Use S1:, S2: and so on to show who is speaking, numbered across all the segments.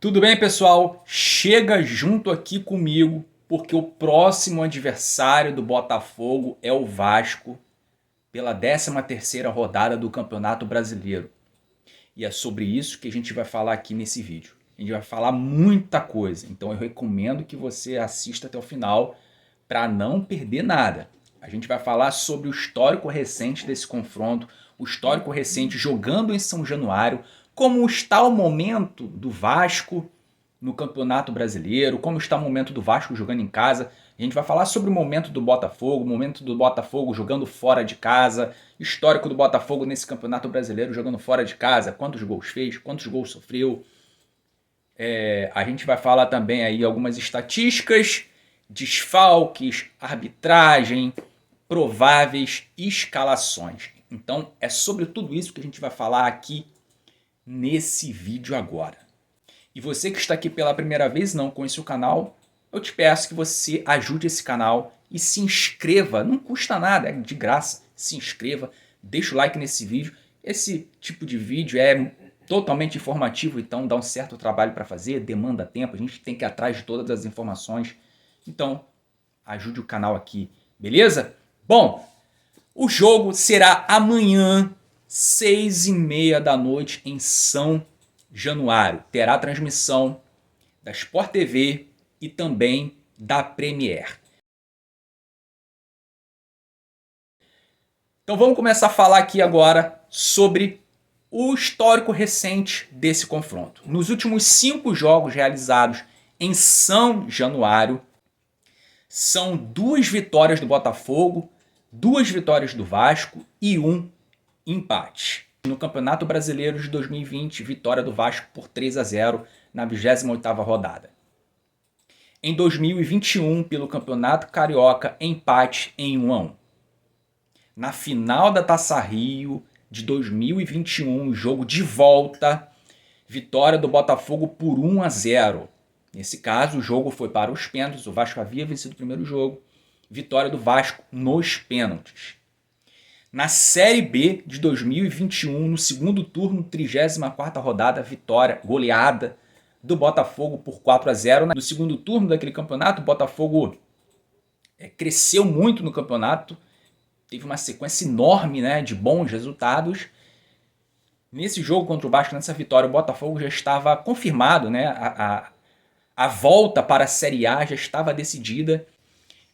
S1: Tudo bem, pessoal? Chega junto aqui comigo, porque o próximo adversário do Botafogo é o Vasco, pela 13ª rodada do Campeonato Brasileiro. E é sobre isso que a gente vai falar aqui nesse vídeo. A gente vai falar muita coisa, então eu recomendo que você assista até o final para não perder nada. A gente vai falar sobre o histórico recente desse confronto, o histórico recente jogando em São Januário, como está o momento do Vasco no Campeonato Brasileiro, como está o momento do Vasco jogando em casa. A gente vai falar sobre o momento do Botafogo, o momento do Botafogo jogando fora de casa, histórico do Botafogo nesse Campeonato Brasileiro jogando fora de casa, quantos gols fez, quantos gols sofreu. A gente vai falar também aí algumas estatísticas, desfalques, arbitragem, prováveis escalações. Então é sobre tudo isso que a gente vai falar aqui nesse vídeo agora. E você que está aqui pela primeira vez e não conhece o canal, eu te peço que você ajude esse canal e se inscreva, não custa nada, é de graça, se inscreva, deixa o like nesse vídeo. Esse tipo de vídeo é totalmente informativo, então dá um certo trabalho para fazer, demanda tempo, a gente tem que ir atrás de todas as informações. Então, ajude o canal aqui, beleza? Bom, o jogo será amanhã, 6h30 da noite, em São Januário. Terá transmissão da Sport TV e também da Premier. Então vamos começar a falar aqui agora sobre o histórico recente desse confronto. Nos últimos 5 jogos realizados em São Januário, são 2 vitórias do Botafogo, 2 vitórias do Vasco e 1 empate. No Campeonato Brasileiro de 2020, vitória do Vasco por 3-0 na 28ª rodada. Em 2021, pelo Campeonato Carioca, empate em 1-1. Na final da Taça Rio de 2021, jogo de volta, vitória do Botafogo por 1-0. Nesse caso, o jogo foi para os pênaltis, o Vasco havia vencido o primeiro jogo, vitória do Vasco nos pênaltis. Na Série B de 2021, no segundo turno, 34ª rodada, vitória, goleada do Botafogo por 4-0. No segundo turno daquele campeonato, o Botafogo cresceu muito no campeonato, teve uma sequência enorme, de bons resultados. Nesse jogo contra o Vasco, nessa vitória, o Botafogo já estava confirmado, a volta para a Série A já estava decidida.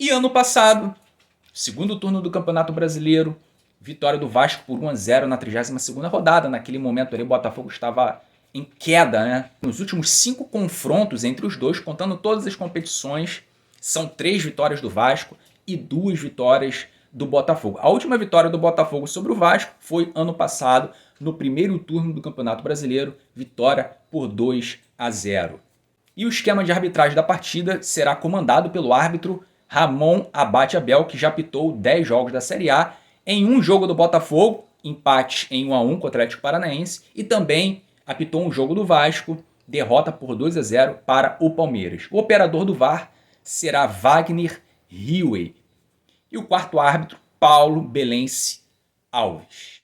S1: E ano passado, segundo turno do Campeonato Brasileiro, vitória do Vasco por 1-0 na 32ª rodada. Naquele momento ali, o Botafogo estava em queda. Nos últimos 5 confrontos entre os dois, contando todas as competições, são 3 vitórias do Vasco e 2 vitórias do Botafogo. A última vitória do Botafogo sobre o Vasco foi ano passado, no primeiro turno do Campeonato Brasileiro, vitória por 2-0. E o esquema de arbitragem da partida será comandado pelo árbitro Ramon Abate Abel, que já apitou 10 jogos da Série A, em um jogo do Botafogo, empate em 1-1 com o Atlético Paranaense, e também apitou um jogo do Vasco, derrota por 2-0 para o Palmeiras. O operador do VAR será Wagner Riwey. E o quarto árbitro, Paulo Belense Alves.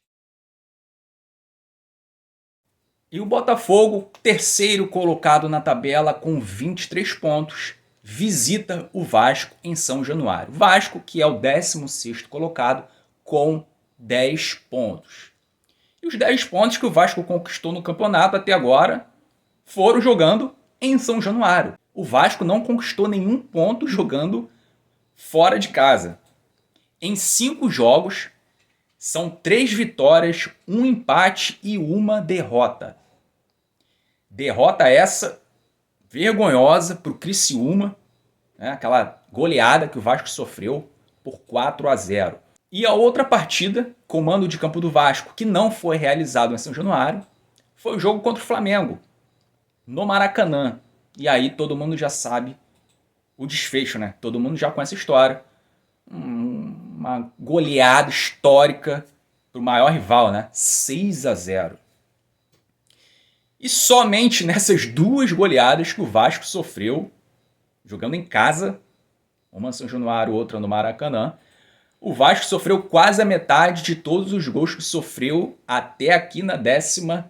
S1: E o Botafogo, terceiro colocado na tabela com 23 pontos, visita o Vasco em São Januário. Vasco, que é o 16º colocado, com 10 pontos. E os 10 pontos que o Vasco conquistou no campeonato até agora foram jogando em São Januário. O Vasco não conquistou nenhum ponto jogando fora de casa. Em 5 jogos, são 3 vitórias, 1 empate e 1 derrota. Derrota essa vergonhosa para o Criciúma, aquela goleada que o Vasco sofreu por 4-0. E a outra partida, comando de campo do Vasco, que não foi realizado em São Januário, foi o jogo contra o Flamengo, no Maracanã. E aí todo mundo já sabe o desfecho, Todo mundo já conhece a história. Uma goleada histórica para o maior rival, 6-0. E somente nessas 2 goleadas que o Vasco sofreu, jogando em casa, uma em São Januário, outra no Maracanã, o Vasco sofreu quase a metade de todos os gols que sofreu até aqui na 12ª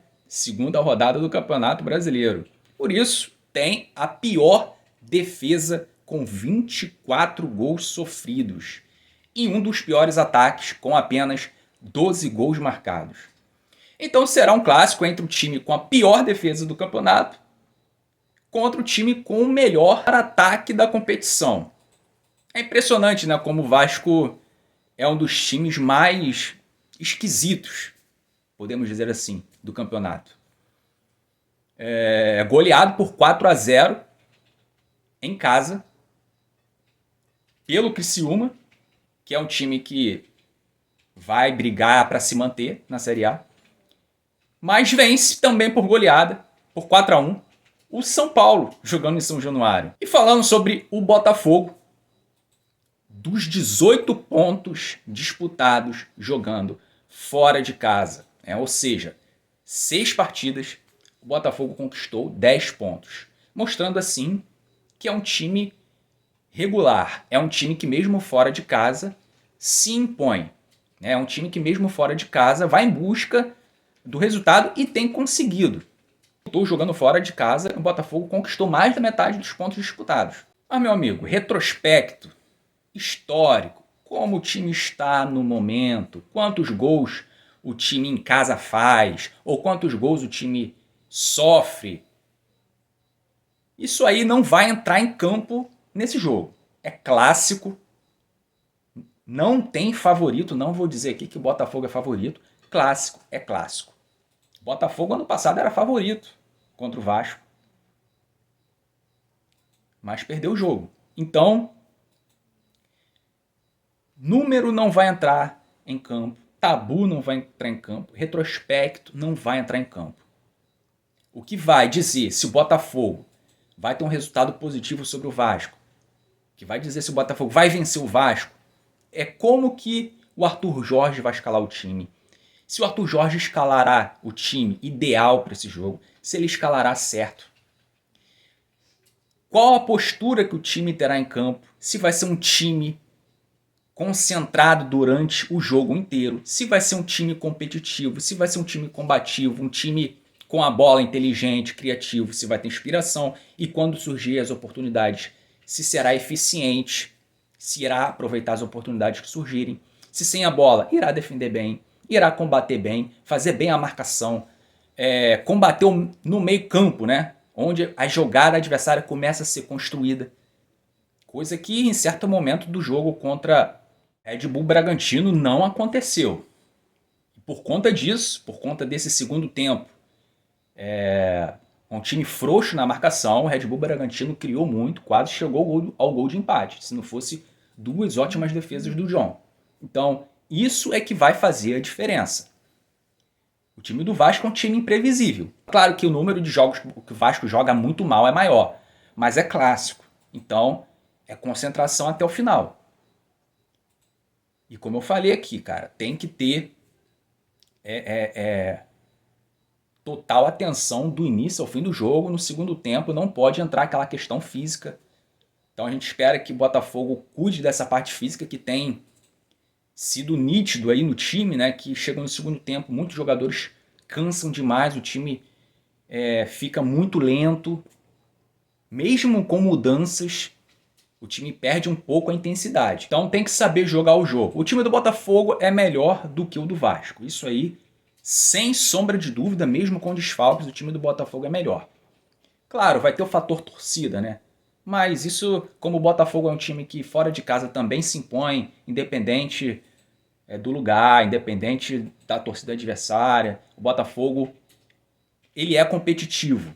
S1: rodada do Campeonato Brasileiro. Por isso, tem a pior defesa com 24 gols sofridos e um dos piores ataques com apenas 12 gols marcados. Então será um clássico entre o time com a pior defesa do campeonato contra o time com o melhor ataque da competição. É impressionante, né, como o Vasco é um dos times mais esquisitos, podemos dizer assim, do campeonato. É goleado por 4-0 em casa pelo Criciúma, que é um time que vai brigar para se manter na Série A, mas vence também por goleada, por 4-1, o São Paulo, jogando em São Januário. E falando sobre o Botafogo, dos 18 pontos disputados jogando fora de casa, ou seja, 6 partidas, o Botafogo conquistou 10 pontos, mostrando assim que é um time regular, é um time que mesmo fora de casa se impõe, é um time que mesmo fora de casa vai em busca do resultado e tem conseguido. Estou jogando fora de casa, o Botafogo conquistou mais da metade dos pontos disputados. Mas, meu amigo, retrospecto, histórico, como o time está no momento, quantos gols o time em casa faz, ou quantos gols o time sofre, isso aí não vai entrar em campo nesse jogo. É clássico, não tem favorito, não vou dizer aqui que o Botafogo é favorito, clássico é clássico. Botafogo ano passado era favorito contra o Vasco, mas perdeu o jogo. Então, número não vai entrar em campo, tabu não vai entrar em campo, retrospecto não vai entrar em campo. O que vai dizer se o Botafogo vai ter um resultado positivo sobre o Vasco, que vai dizer se o Botafogo vai vencer o Vasco, é como que o Arthur Jorge vai escalar o time. Se o Arthur Jorge escalará o time ideal para esse jogo, se ele escalará certo. Qual a postura que o time terá em campo, se vai ser um time concentrado durante o jogo inteiro, se vai ser um time competitivo, se vai ser um time combativo, um time com a bola inteligente, criativo, se vai ter inspiração e quando surgir as oportunidades, se será eficiente, se irá aproveitar as oportunidades que surgirem, se sem a bola irá defender bem, irá combater bem, fazer bem a marcação, combater no meio campo, né? Onde a jogada adversária começa a ser construída. Coisa que em certo momento do jogo contra Red Bull Bragantino não aconteceu. E por conta disso, por conta desse segundo tempo, um time frouxo na marcação, o Red Bull Bragantino criou muito, quase chegou ao gol de empate, se não fosse 2 ótimas defesas do João. Então, isso é que vai fazer a diferença. O time do Vasco é um time imprevisível. Claro que o número de jogos que o Vasco joga muito mal é maior, mas é clássico. Então, é concentração até o final. E como eu falei aqui, cara, tem que ter total atenção do início ao fim do jogo. No segundo tempo não pode entrar aquela questão física. Então a gente espera que o Botafogo cuide dessa parte física que tem sido nítido aí no time, né? Que chega no segundo tempo, muitos jogadores cansam demais, o time fica muito lento. Mesmo com mudanças, o time perde um pouco a intensidade. Então tem que saber jogar o jogo. O time do Botafogo é melhor do que o do Vasco. Isso aí, sem sombra de dúvida, mesmo com desfalques, o time do Botafogo é melhor. Claro, vai ter o fator torcida, né? Mas isso, como o Botafogo é um time que fora de casa também se impõe, independente do lugar, independente da torcida adversária, o Botafogo ele é competitivo,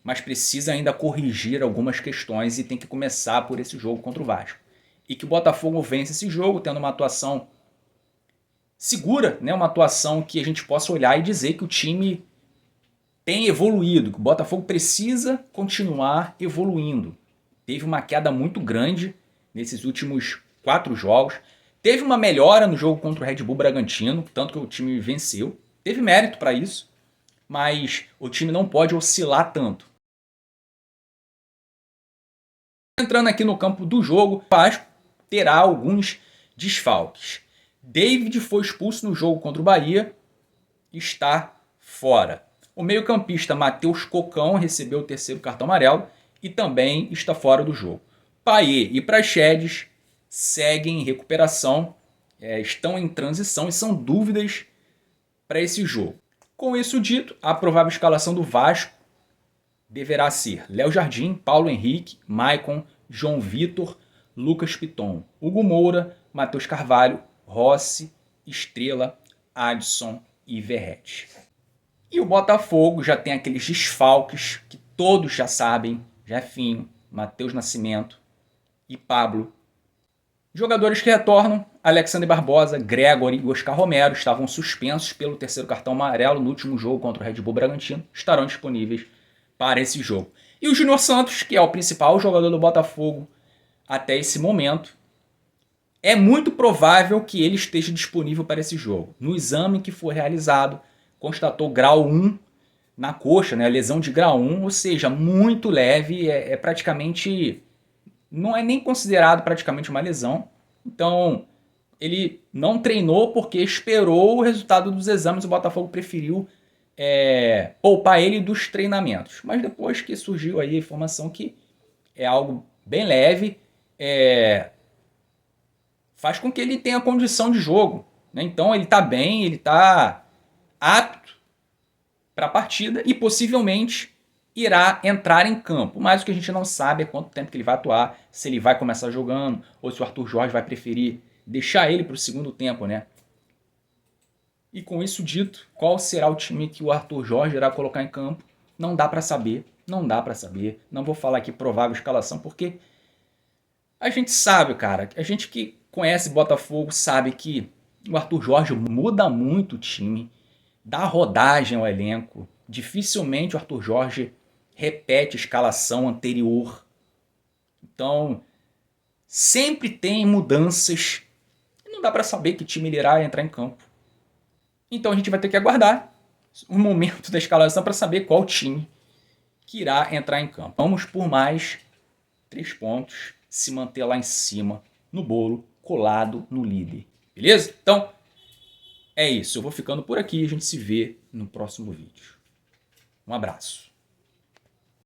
S1: mas precisa ainda corrigir algumas questões e tem que começar por esse jogo contra o Vasco. E que o Botafogo vence esse jogo tendo uma atuação segura, né? Uma atuação que a gente possa olhar e dizer que o time tem evoluído, que o Botafogo precisa continuar evoluindo. Teve uma queda muito grande nesses últimos 4 jogos. Teve uma melhora no jogo contra o Red Bull Bragantino, tanto que o time venceu. Teve mérito para isso, mas o time não pode oscilar tanto. Entrando aqui no campo do jogo, o Vasco terá alguns desfalques. David foi expulso no jogo contra o Bahia e está fora. O meio-campista Matheus Cocão recebeu o terceiro cartão amarelo e também está fora do jogo. Payet e Praxedes seguem em recuperação, estão em transição e são dúvidas para esse jogo. Com isso dito, a provável escalação do Vasco deverá ser Léo Jardim, Paulo Henrique, Maicon, João Vitor, Lucas Piton, Hugo Moura, Matheus Carvalho, Rossi, Estrela, Adson e Verratti. E o Botafogo já tem aqueles desfalques que todos já sabem, Jefinho, Matheus Nascimento e Pablo. Jogadores que retornam, Alexander Barbosa, Gregory e Oscar Romero estavam suspensos pelo terceiro cartão amarelo no último jogo contra o Red Bull Bragantino, estarão disponíveis para esse jogo. E o Júnior Santos, que é o principal jogador do Botafogo até esse momento, é muito provável que ele esteja disponível para esse jogo. No exame que foi realizado, constatou grau 1 na coxa, né, lesão de grau 1, ou seja, muito leve, praticamente, não é nem considerado praticamente uma lesão. Então, ele não treinou porque esperou o resultado dos exames, o Botafogo preferiu poupar ele dos treinamentos. Mas depois que surgiu aí a informação que é algo bem leve, faz com que ele tenha condição de jogo, né? Então ele está bem, ele está apto para a partida e possivelmente irá entrar em campo. Mas o que a gente não sabe é quanto tempo que ele vai atuar, se ele vai começar jogando ou se o Arthur Jorge vai preferir deixar ele para o segundo tempo, né? E com isso dito, qual será o time que o Arthur Jorge irá colocar em campo? Não dá para saber, não dá para saber. Não vou falar aqui provável escalação, porque a gente sabe, cara, a gente que conhece Botafogo sabe que o Arthur Jorge muda muito o time, dá rodagem ao elenco. Dificilmente o Arthur Jorge repete a escalação anterior. Então, sempre tem mudanças. Não dá para saber que time ele irá entrar em campo. Então a gente vai ter que aguardar o momento da escalação para saber qual time que irá entrar em campo. Vamos por mais 3 pontos, se manter lá em cima, no bolo, colado no líder. Beleza? Então, é isso. Eu vou ficando por aqui e a gente se vê no próximo vídeo. Um abraço.